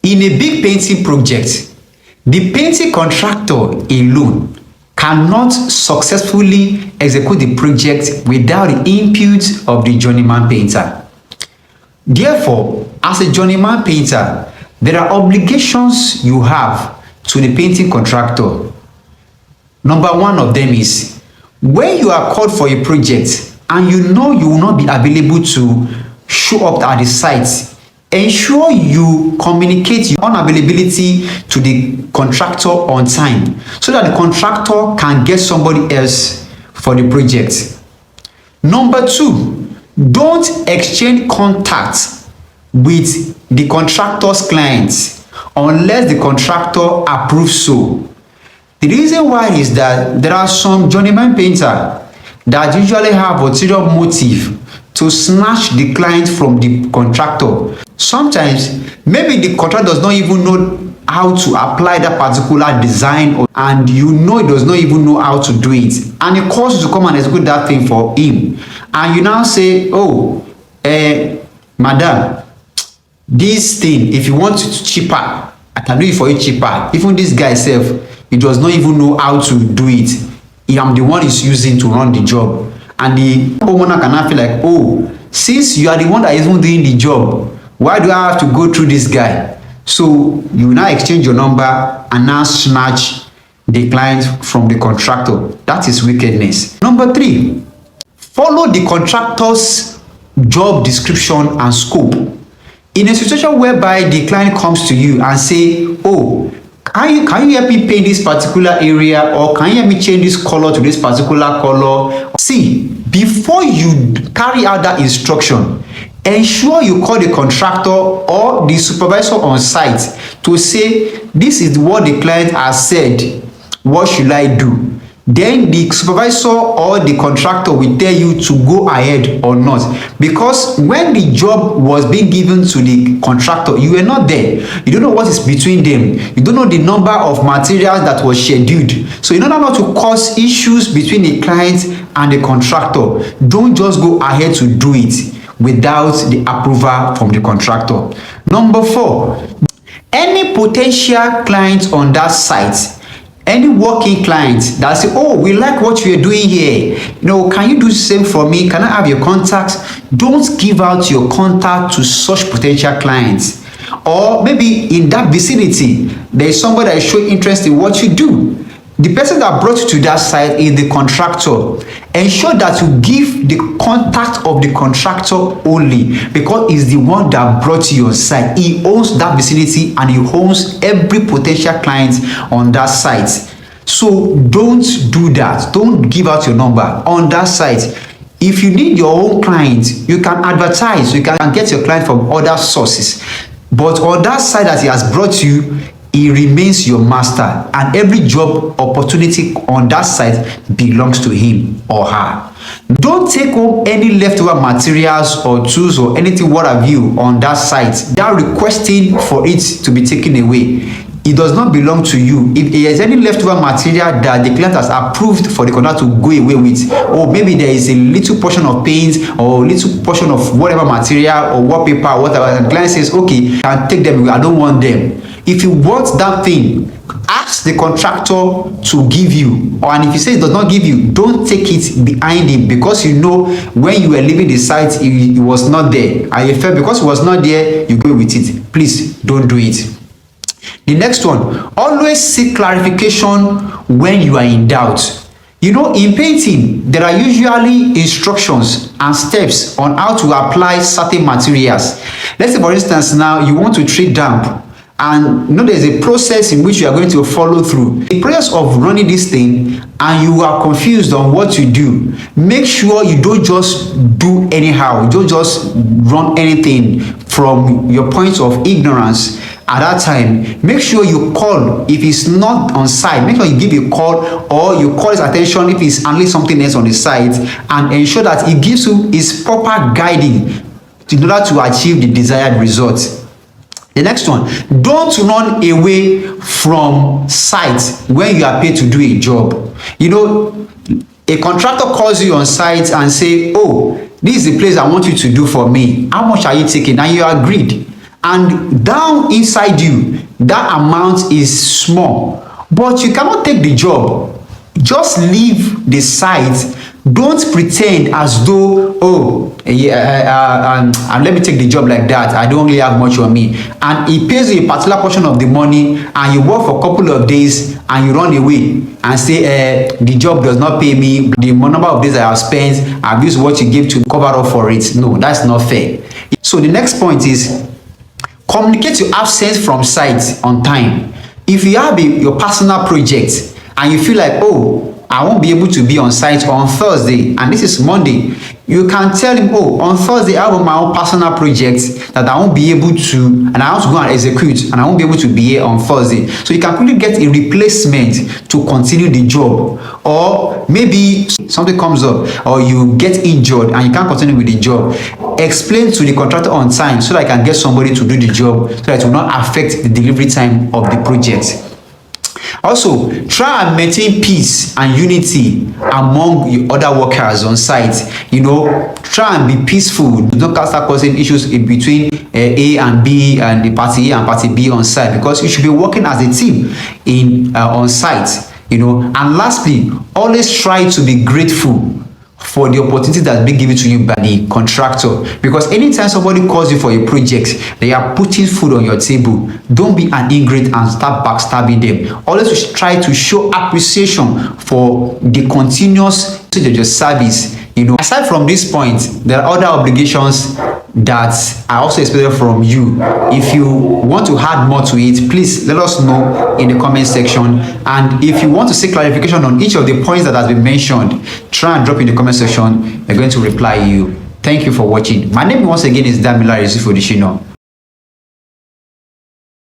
In a big painting project, the painting contractor alone cannot successfully execute the project without the input of the journeyman painter. Therefore, as a journeyman painter, there are obligations you have to the painting contractor. Number one of them is, when you are called for a project and you know you will not be available to show up at the site, ensure you communicate your unavailability to the contractor on time so that the contractor can get somebody else for the project. Number two, don't exchange contacts with the contractor's clients unless the contractor approves so. The reason why is that there are some journeyman painters that usually have ulterior motive to snatch the client from the contractor. Sometimes, maybe the contractor does not even know how to apply that particular design, and you know he does not even know how to do it, and he calls you to come and execute that thing for him, and you now say, oh, madam, this thing, if you want it cheaper, I can do it for you cheaper. Even this guy self, he does not even know how to do it. I am the one he's using to run the job. And the homeowner cannot feel like, oh, since you are the one that is even doing the job, why do I have to go through this guy? So you now exchange your number and now snatch the client from the contractor. That is wickedness. Number three, follow the contractor's job description and scope. In a situation whereby the client comes to you and say, oh, can you help me paint this particular area, or can you help me change this color to this particular color? See, before you carry out that instruction, ensure you call the contractor or the supervisor on site to say, this is what the client has said, what should I do? Then the supervisor or the contractor will tell you to go ahead or not. Because when the job was being given to the contractor, you were not there. You don't know what is between them. You don't know the number of materials that was scheduled. So in order not to cause issues between the client and the contractor, don't just go ahead to do it without the approval from the contractor. Number four, any potential client on that site, any working client that say, oh, we like what you are doing here, can you do the same for me? Can I have your contacts? Don't give out your contact to such potential clients. Or maybe in that vicinity, there is somebody that is showing interest in what you do. The person that brought you to that site is the contractor. Ensure that you give the contact of the contractor only, because he's the one that brought you on site. He owns that vicinity and he owns every potential client on that site. So don't do that. Don't give out your number on that site. If you need your own client, you can advertise. You can get your client from other sources. But on that site that he has brought you, he remains your master, and every job opportunity on that site belongs to him or her. Don't take home any leftover materials or tools or anything what have you on that site. They are requesting for it to be taken away. It does not belong to you. If there is any leftover material that the client has approved for the contractor to go away with, or maybe there is a little portion of paint or little portion of whatever material or wallpaper or whatever, and the client says, okay, I can take them away, I don't want them. If you want that thing, ask the contractor to give you, and if he says he does not give you, don't take it behind him, because you know when you were leaving the site, he was not there, and you felt because he was not there, you go with it. Please don't do it. The next one, always seek clarification when you are in doubt. In painting, there are usually instructions and steps on how to apply certain materials. Let's say, for instance, now you want to treat damp, and there's a process in which you are going to follow through. The process of running this thing and you are confused on what you do, make sure you don't just do anyhow. You don't just run anything from your point of ignorance. At that time, make sure you call. If it's not on site, make sure you give a call, or you call his attention if he's handling something else on the site, and ensure that he gives you his proper guiding in order to achieve the desired result. The next one, don't run away from site when you are paid to do a job. A contractor calls you on site and say, oh, this is the place I want you to do for me. How much are you taking? And you agreed. and down inside you that amount is small, but you cannot take the job. Just leave the site. Don't pretend as though, oh yeah, and let me take the job like that, I don't really have much on me, and he pays you a particular portion of the money, and you work for a couple of days and you run away and say, the job does not pay me, the number of days I have spent, I've used what you gave to cover up for it. No, that's not fair. So the next point is communicate your absence from site on time. If you have your personal project and you feel like, oh, I won't be able to be on site on Thursday and this is Monday, you can tell him, oh, on Thursday I have my own personal project that I won't be able to, and I have to go and execute, and I won't be able to be here on Thursday. So you can quickly get a replacement to continue the job. Or maybe something comes up or you get injured and you can't continue with the job. Explain to the contractor on time so that I can get somebody to do the job so that it will not affect the delivery time of the project. Also, try and maintain peace and unity among your other workers on site. Try and be peaceful. Don't start causing issues in between A and B and the party A and party B on site, because you should be working as a team on site. And lastly, always try to be grateful for the opportunity that's been given to you by the contractor, because anytime somebody calls you for a project, they are putting food on your table. Don't be an ingrate and start backstabbing them. Always try to show appreciation for the continuous usage of your service. Aside from this point, there are other obligations that are also expected from you. If you want to add more to it, please let us know in the comment section. And if you want to seek clarification on each of the points that has been mentioned, try and drop in the comment section. We're going to reply you. Thank you for watching. My name once again is Damila Yusuf Odishino.